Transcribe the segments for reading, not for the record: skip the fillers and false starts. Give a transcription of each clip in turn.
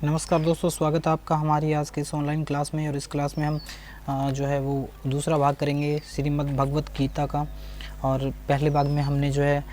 नमस्कार दोस्तों, स्वागत है आपका हमारी आज के इस ऑनलाइन क्लास में। और इस क्लास में हम जो है वो दूसरा भाग करेंगे श्रीमद् भगवत गीता का। और पहले भाग में हमने जो है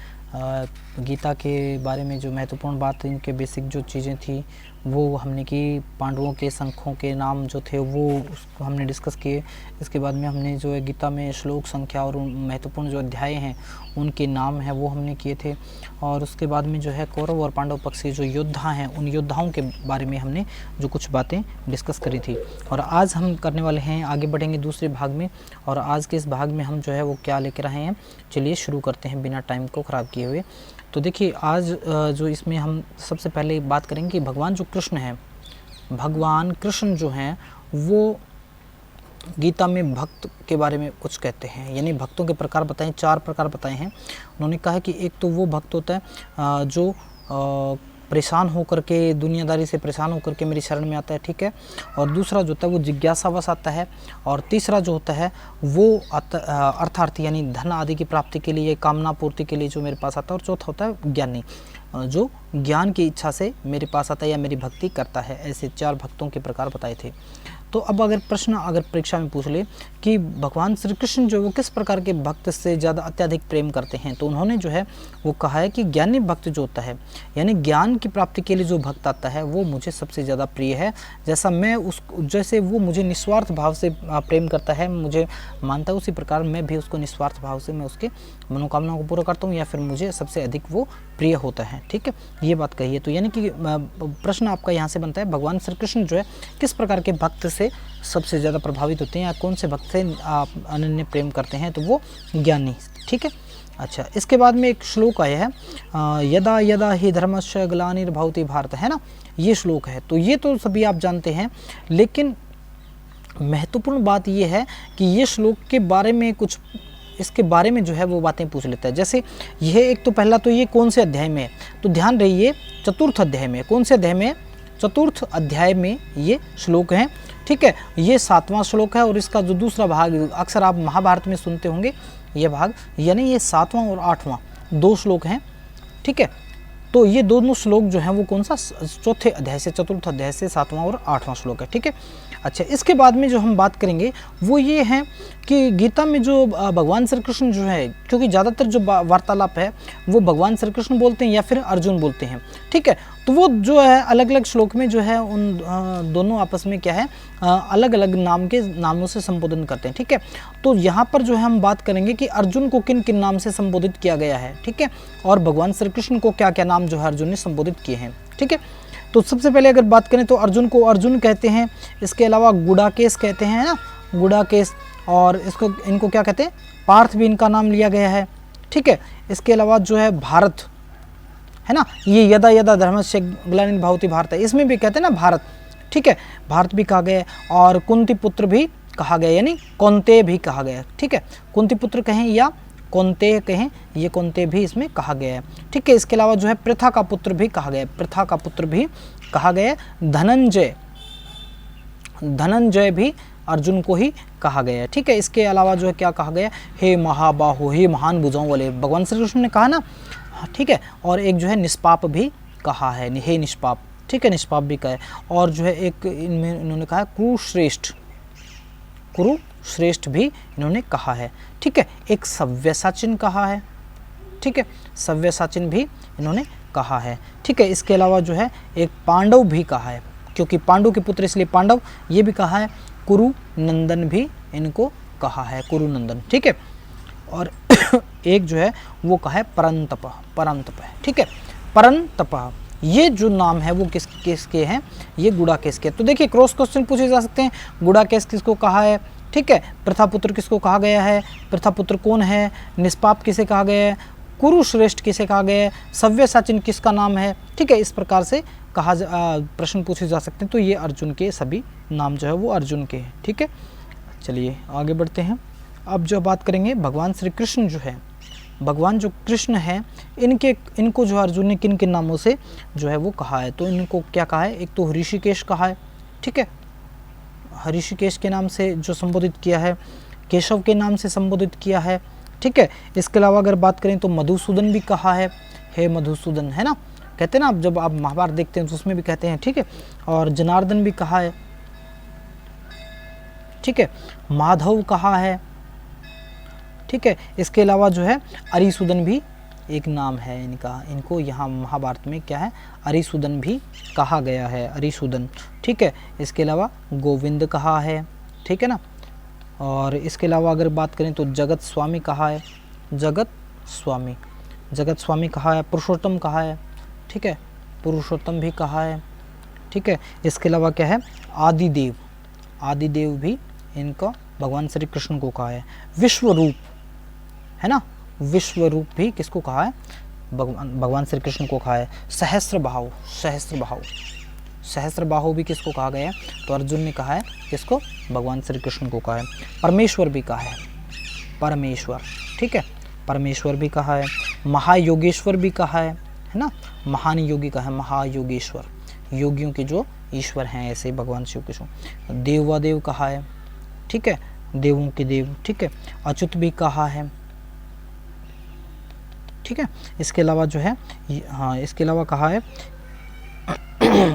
गीता के बारे में जो महत्वपूर्ण बात, इनके बेसिक जो चीज़ें थी वो हमने की। पांडवों के शंखों के नाम जो थे वो उसको हमने डिस्कस किए। इसके बाद में हमने जो है गीता में श्लोक संख्या और महत्वपूर्ण जो अध्याय हैं उनके नाम हैं वो हमने किए थे। और उसके बाद में जो है कौरव और पांडव पक्ष के जो योद्धा हैं उन योद्धाओं के बारे में हमने जो कुछ बातें डिस्कस करी थी। और आज हम करने वाले हैं, आगे बढ़ेंगे दूसरे भाग में। और आज के इस भाग में हम जो है वो क्या लेकर आए हैं, चलिए शुरू करते हैं बिना टाइम को ख़राब किए हुए। तो देखिए, आज जो इसमें हम सबसे पहले बात करेंगे कि भगवान जो कृष्ण हैं, भगवान कृष्ण जो हैं वो गीता में भक्त के बारे में कुछ कहते हैं, यानी भक्तों के प्रकार बताएं, 4 प्रकार बताए हैं उन्होंने। कहा है कि एक तो वो भक्त होता है जो परेशान होकर के, दुनियादारी से परेशान होकर के मेरी शरण में आता है, ठीक है। और दूसरा जो होता है वो जिज्ञासावश आता है। और तीसरा जो होता है वो अर्थार्थी, यानी धन आदि की प्राप्ति के लिए, कामना पूर्ति के लिए जो मेरे पास आता है। और चौथा होता है ज्ञानी, जो ज्ञान की इच्छा से मेरे पास आता है या मेरी भक्ति करता है। ऐसे 4 भक्तों के प्रकार बताए थे। तो अब अगर परीक्षा में पूछ ले कि भगवान श्री कृष्ण जो वो किस प्रकार के भक्त से ज़्यादा अत्यधिक प्रेम करते हैं, तो उन्होंने जो है वो कहा है कि ज्ञानी भक्त जो होता है, यानी ज्ञान की प्राप्ति के लिए जो भक्त आता है वो मुझे सबसे ज़्यादा प्रिय है। जैसे वो मुझे निस्वार्थ भाव से प्रेम करता है, मुझे मानता है, उसी प्रकार मैं भी उसको निस्वार्थ भाव से मैं उसके मनोकामनाओं को पूरा करता हूँ, या फिर मुझे सबसे अधिक वो प्रिय होता है, ठीक है। ये बात कही है। तो यानी कि प्रश्न आपका यहाँ से बनता है, भगवान श्री कृष्ण जो है किस प्रकार के भक्त से सबसे ज़्यादा प्रभावित होते हैं, या कौन से भक्त से आप अनन्य प्रेम करते हैं, तो वो ज्ञानी, ठीक है। अच्छा, इसके बाद में एक श्लोक आया है, यदा यदा ही धर्मस्य ग्लानिर्भवति भारत, है ना, ये श्लोक है। तो ये तो सभी आप जानते हैं, लेकिन महत्वपूर्ण बात ये है कि ये श्लोक के बारे में कुछ, इसके बारे में जो है वो बातें पूछ लेता है। जैसे यह एक तो पहला तो ये कौन से अध्याय में है, तो ध्यान रहिए चतुर्थ अध्याय में। कौन से अध्याय में? चतुर्थ अध्याय में ये श्लोक हैं, ठीक है। ये 7वां श्लोक है। और इसका जो दूसरा भाग, अक्सर आप महाभारत में सुनते होंगे ये भाग, यानी ये 7वां और 8वां 2 श्लोक हैं, ठीक है। तो ये दोनों श्लोक जो हैं वो कौन सा, चौथे अध्याय से, चतुर्थ अध्याय से 7वां और 8वां श्लोक है, ठीक है। अच्छा, इसके बाद में जो हम बात करेंगे वो ये है कि गीता में जो भगवान श्री कृष्ण जो है, क्योंकि ज़्यादातर जो वार्तालाप है वो भगवान श्री कृष्ण बोलते हैं या फिर अर्जुन बोलते हैं, ठीक है। तो वो जो है अलग अलग श्लोक में जो है उन दोनों आपस में क्या है, अलग अलग नामों से संबोधन करते हैं, ठीक है। तो यहाँ पर जो है हम बात करेंगे कि अर्जुन को किन किन नाम से संबोधित किया गया है, ठीक है। और भगवान श्री कृष्ण को क्या क्या नाम जो है अर्जुन ने संबोधित किए हैं, ठीक है। तो सबसे पहले अगर बात करें तो अर्जुन को अर्जुन कहते हैं, इसके अलावा गुडाकेश कहते हैं ना, गुडाकेश। और इनको क्या कहते हैं, पार्थ भी इनका नाम लिया गया है, ठीक है। इसके अलावा जो है भारत है ना, ये यदा यदा धर्मस्य ग्लानिर्भवति भारत है, इसमें भी कहते हैं ना भारत, ठीक है, भारत भी कहा गया है। और कुंती पुत्र भी कहा गया, यानी कौंतेय भी कहा गया है, ठीक है। कुंती पुत्र कहें या कौंतेय कहें, ये कौंतेय भी इसमें कहा गया है, ठीक है। इसके अलावा जो है प्रथा का पुत्र भी कहा गया है, प्रथा का पुत्र भी कहा गया है। धनंजय भी अर्जुन को ही कहा गया है, ठीक है। इसके अलावा जो है क्या कहा गया, हे महाबाहु, हे महान भुजाओं वाले, भगवान श्री कृष्ण ने कहा ना, ठीक है। और एक जो है निष्पाप भी कहा है, हे निष्पाप, ठीक है, निष्पाप भी कहा है। और जो है एक इनमें इन्होंने कहा कुरुश्रेष्ठ भी इन्होंने कहा है, ठीक है। एक सव्यसाचिन कहा है, ठीक है, सव्यसाचिन भी इन्होंने कहा है, ठीक है। इसके अलावा जो है एक पांडव भी कहा है, क्योंकि पांडव के पुत्र इसलिए पांडव, ये भी कहा है। कुरुनंदन भी इनको कहा है, कुरुनंदन, ठीक है। और एक जो है वो कहा है परंतप है, ठीक है, परंतप। ये जो नाम है वो किसके हैं, ये गुडाकेश के। तो देखिए क्रॉस क्वेश्चन पूछे जा सकते हैं, गुडाकेश किसको कहा है, ठीक है, प्रथापुत्र किसको कहा गया है, प्रथापुत्र कौन है, निष्पाप किसे कहा गया है, कुरुश्रेष्ठ किसे कहा गया है, सव्यसाचिन किसका नाम है, ठीक है। इस प्रकार से प्रश्न पूछे जा सकते हैं। तो ये अर्जुन के सभी नाम जो है वो अर्जुन के हैं, ठीक है। चलिए आगे बढ़ते हैं। अब जो बात करेंगे भगवान श्री कृष्ण जो है, भगवान जो कृष्ण है, इनको जो अर्जुन ने किन किन नामों से जो है वो कहा है। तो इनको क्या कहा है, एक तो ऋषिकेश कहा है, ठीक है, ऋषिकेश के नाम से जो संबोधित किया है, केशव के नाम से संबोधित किया है, ठीक है। इसके अलावा अगर बात करें तो मधुसूदन भी कहा है, हे मधुसूदन, है ना, कहते हैं ना, आप जब आप महाभारत देखते हैं तो उसमें भी कहते हैं, ठीक है। और जनार्दन भी कहा है, ठीक है। माधव कहा है, ठीक है। इसके अलावा जो है अरिसुदन भी एक नाम है इनका, इनको यहाँ महाभारत में क्या है, अरिसुदन भी कहा गया है, अरिसुदन, ठीक है। इसके अलावा गोविंद कहा है, ठीक है ना। और इसके अलावा अगर बात करें तो जगत स्वामी कहा है, जगत स्वामी, जगत स्वामी कहा है। पुरुषोत्तम कहा है, ठीक है, पुरुषोत्तम भी कहा है, ठीक है। इसके अलावा क्या है, आदिदेव, आदिदेव भी इनका भगवान श्री कृष्ण को कहा है। विश्वरूप है ना, विश्वरूप भी किसको कहा है, भगवान श्री कृष्ण को कहा है। सहस्त्रबाहु, सहस्त्रबाहु, सहस्त्रबाहु भी किसको कहा गया है, तो अर्जुन ने कहा है, किसको, भगवान श्री कृष्ण को कहा है। परमेश्वर भी कहा है, परमेश्वर, ठीक है, परमेश्वर भी कहा है। महायोगेश्वर भी कहा है ना, महान योगी का है, महायोगेश्वर, योगियों के जो ईश्वर हैं ऐसे भगवान शिव कृष्ण। देवादेव कहा है, ठीक है, देवों के देव, ठीक है। अच्युत भी कहा है, ठीक है। इसके अलावा जो है, हाँ, इसके अलावा कहा है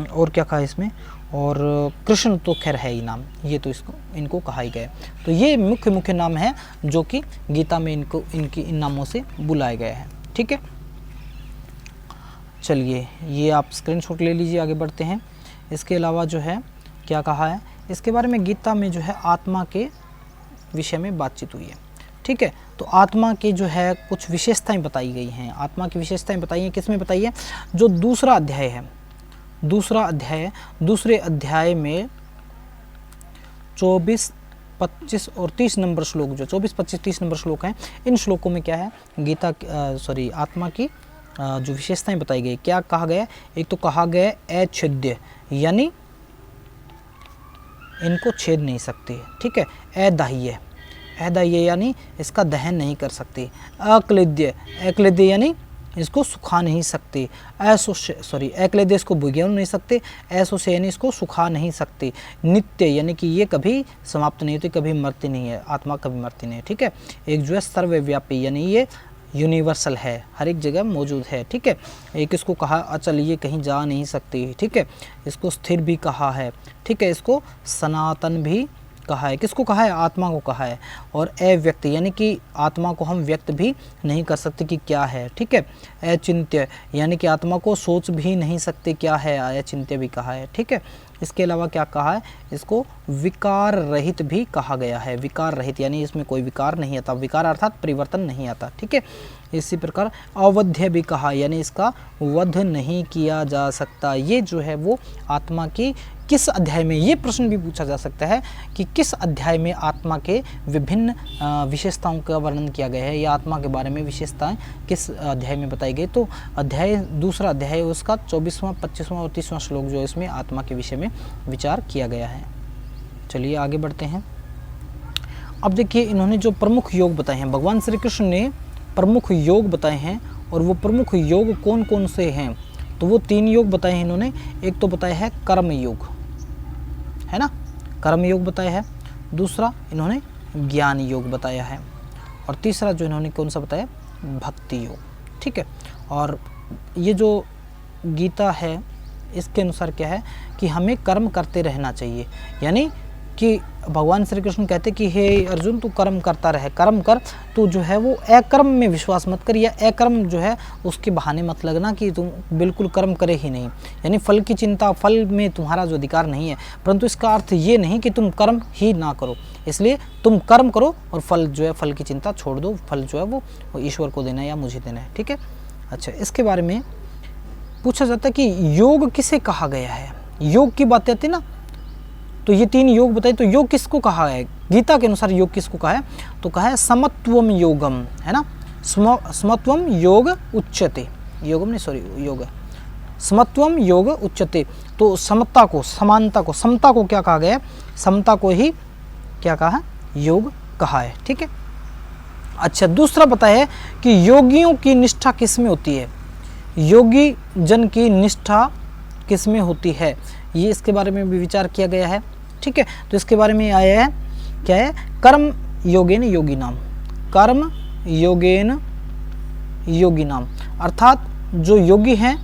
और क्या कहा है इसमें, और कृष्ण तो खैर है ही नाम, ये तो इसको इनको कहा ही गया। तो ये मुख्य मुख्य नाम है जो कि गीता में इनको इनकी इन नामों से बुलाए गए हैं, ठीक है। चलिए ये आप स्क्रीनशॉट ले लीजिए, आगे बढ़ते हैं। इसके अलावा जो है क्या कहा है, इसके बारे में गीता में जो है आत्मा के विषय में बातचीत हुई है, ठीक है। तो आत्मा की जो है कुछ विशेषताएं बताई गई हैं, आत्मा की विशेषताएं बताई हैं, किस में बताई है, जो दूसरा अध्याय है, दूसरा अध्याय, दूसरे अध्याय में 24, 25 और 30 नंबर श्लोक, जो 24, 25, 30 नंबर श्लोक हैं, इन श्लोकों में क्या है, गीता आत्मा की जो विशेषताएं बताई गई। क्या कहा गया, एक तो कहा गया अछेद्य, यानी इनको छेद नहीं सकते, ठीक है। अदाह्य, अदाह्य यानी इसका दहन नहीं कर सकते। अक्लेद्य, अक्लेद्य यानी इसको सुखा नहीं सकते। अक्लेद्य इसको भुगो नहीं सकते। ऐसोसे यानी इसको सुखा नहीं सकते। नित्य यानी कि ये कभी समाप्त नहीं होती, कभी मरती नहीं है, आत्मा कभी मरती नहीं है, ठीक है। एक जो है सर्वव्यापी, यानी ये यूनिवर्सल है, हर एक जगह मौजूद है, ठीक है। एक इसको कहा अचल, ये कहीं जा नहीं सकती, ठीक है। इसको स्थिर भी कहा है, ठीक है। इसको सनातन भी कहा है, किसको कहा है, आत्मा को कहा है। और अव्यक्त यानी कि आत्मा को हम व्यक्त भी नहीं कर सकते कि क्या है, ठीक है। अचिंत्य यानी कि आत्मा को सोच भी नहीं सकते क्या है, अचिंत्य भी कहा है, ठीक है। इसके अलावा क्या कहा है, इसको विकार रहित भी कहा गया है। विकार रहित यानी इसमें कोई विकार नहीं आता, विकार अर्थात परिवर्तन नहीं आता, ठीक है। इसी प्रकार अवध्य भी कहा, यानी इसका वध नहीं किया जा सकता। ये जो है वो आत्मा की किस अध्याय में, ये प्रश्न भी पूछा जा सकता है कि किस अध्याय में आत्मा के विभिन्न विशेषताओं का वर्णन किया गया है, या आत्मा के बारे में विशेषताएं किस अध्याय में बताई गई। तो अध्याय, दूसरा अध्याय उसका 24वां, 25वां और 30वां श्लोक जो है इसमें आत्मा के विषय में विचार किया गया है। चलिए आगे बढ़ते हैं। अब देखिए इन्होंने जो प्रमुख योग बताए हैं, भगवान श्री कृष्ण ने प्रमुख योग बताए हैं, और वो प्रमुख योग कौन कौन से हैं, तो वो 3 योग बताए हैं इन्होंने। एक तो बताया है कर्म योग, है ना, कर्म योग बताया है। दूसरा इन्होंने ज्ञान योग बताया है, और तीसरा जो इन्होंने कौन सा बताया, भक्ति योग, ठीक है। और ये जो गीता है इसके अनुसार क्या है कि हमें कर्म करते रहना चाहिए, यानी कि भगवान श्री कृष्ण कहते कि हे अर्जुन तू कर्म करता रहे, कर्म कर, तो जो है वो अकर्म में विश्वास मत कर, या अकर्म जो है उसके बहाने मत लगना कि तुम बिल्कुल कर्म करे ही नहीं, यानी फल की चिंता, फल में तुम्हारा जो अधिकार नहीं है, परंतु इसका अर्थ ये नहीं कि तुम कर्म ही ना करो। इसलिए तुम कर्म करो और फल जो है, फल की चिंता छोड़ दो, फल जो है वो ईश्वर को देना है या मुझे देना है, ठीक है। अच्छा, इसके बारे में पूछा जाता है कि योग किसे कहा गया है, योग की बात आती ना, तो ये 3 योग बताए, तो योग किसको कहा है, गीता के अनुसार योग किसको कहा है, तो कहा है समत्वम योगम, है ना, समत्वम योग उच्यते, योगम नहीं सॉरी योग, समत्वम योग उच्यते। तो समता को, समानता को, समता को क्या कहा गया है, समता को ही क्या कहा है, योग कहा है, ठीक है। अच्छा, दूसरा बताया है कि योगियों की निष्ठा किस में होती है, योगी जन की निष्ठा किस में होती है, ये इसके बारे में भी विचार किया गया है, ठीक है। तो इसके बारे में आया है क्या है, कर्म योगेन योगी नाम, कर्म योगेन योगी नाम, अर्थात जो योगी हैं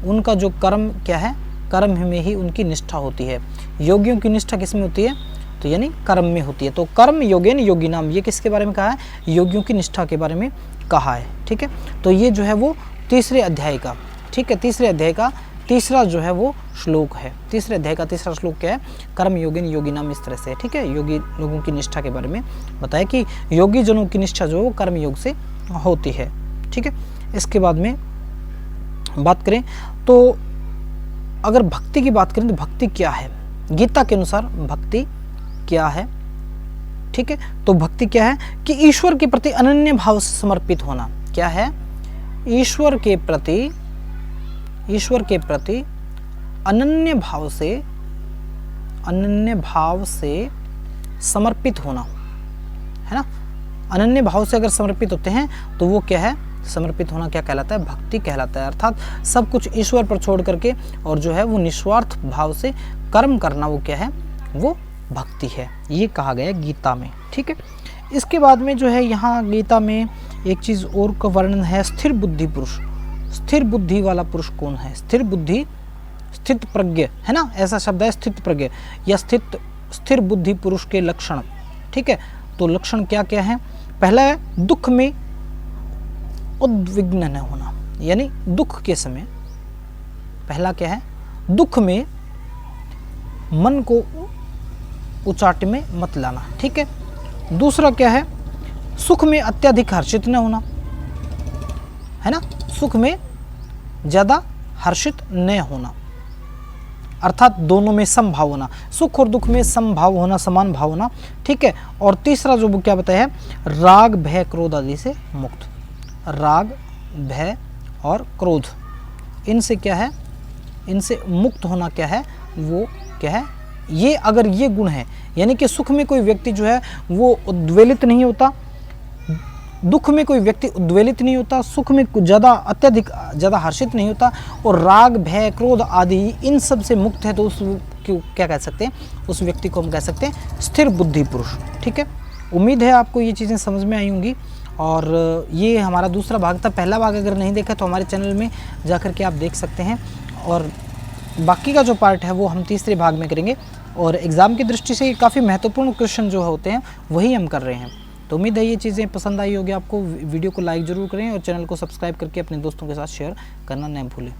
उनका जो कर्म क्या है, कर्म में ही उनकी निष्ठा होती है। योगियों की निष्ठा किस में होती है, तो यानी कर्म में होती है। तो कर्म योगेन योगिनाम, ये किसके बारे में कहा है, योगियों की निष्ठा के बारे में कहा है। ठीक है, तो ये जो है वो तीसरे अध्याय का, ठीक है, तीसरे अध्याय का तीसरा जो है वो श्लोक है। तीसरे अध्याय का तीसरा श्लोक क्या है, कर्म योगिन योगिनाम, इस तरह से। ठीक है, योगी लोगों की निष्ठा के बारे में बताया कि योगी जनों की निष्ठा जो है वो कर्म योग से होती है। ठीक है, इसके बाद में बात करें तो अगर भक्ति की बात करें तो भक्ति क्या है, गीता के अनुसार भक्ति क्या है। ठीक है, तो भक्ति क्या है कि ईश्वर के प्रति अनन्य भाव से समर्पित होना। क्या है, ईश्वर के प्रति अनन्य भाव से समर्पित होना, है ना। अनन्य भाव से अगर समर्पित होते हैं तो वो क्या है, समर्पित होना क्या कहलाता है, भक्ति कहलाता है। अर्थात सब कुछ ईश्वर पर छोड़ करके और जो है वो निस्वार्थ भाव से कर्म करना, वो क्या है, वो भक्ति है। ये कहा गया गीता में। ठीक है, इसके बाद में जो है यहाँ गीता में एक चीज़ और का वर्णन है, स्थिर बुद्धि पुरुष। स्थिर बुद्धि वाला पुरुष कौन है, स्थिर बुद्धि, स्थित प्रज्ञ, है ना, ऐसा शब्द है स्थित प्रज्ञ या स्थिर बुद्धि पुरुष के लक्षण। ठीक है, तो लक्षण क्या क्या है, पहला है दुख में उद्विग्न न होना, यानी दुख के समय, पहला क्या है, दुख में मन को उचाट में मत लाना। ठीक है, दूसरा क्या है, सुख में अत्यधिक हर्षित न होना, है ना, सुख में ज़्यादा हर्षित न होना, अर्थात दोनों में समभाव होना, सुख और दुख में समभाव होना, समान भाव होना। ठीक है, और तीसरा जो क्या बताया है, राग भय क्रोध आदि से मुक्त। राग भय और क्रोध, इनसे क्या है, इनसे मुक्त होना क्या है, वो क्या है, ये अगर ये गुण है, यानी कि सुख में कोई व्यक्ति जो है वो उद्वेलित नहीं होता, दुख में कोई व्यक्ति उद्वेलित नहीं होता, सुख में अत्यधिक ज़्यादा हर्षित नहीं होता, और राग भय क्रोध आदि इन सब से मुक्त है, तो उस क्या कह सकते हैं, उस व्यक्ति को हम कह सकते हैं स्थिर बुद्धि पुरुष। ठीक है, उम्मीद है आपको ये चीज़ें समझ में आई होंगी। और ये हमारा दूसरा भाग था। पहला भाग अगर नहीं देखा तो हमारे चैनल में जाकर के आप देख सकते हैं, और बाकी का जो पार्ट है वो हम तीसरे भाग में करेंगे। और एग्ज़ाम की दृष्टि से काफ़ी महत्वपूर्ण क्वेश्चन जो होते हैं वही हम कर रहे हैं। तो उम्मीद है ये चीज़ें पसंद आई होगी आपको। वीडियो को लाइक ज़रूर करें और चैनल को सब्सक्राइब करके अपने दोस्तों के साथ शेयर करना न भूलें।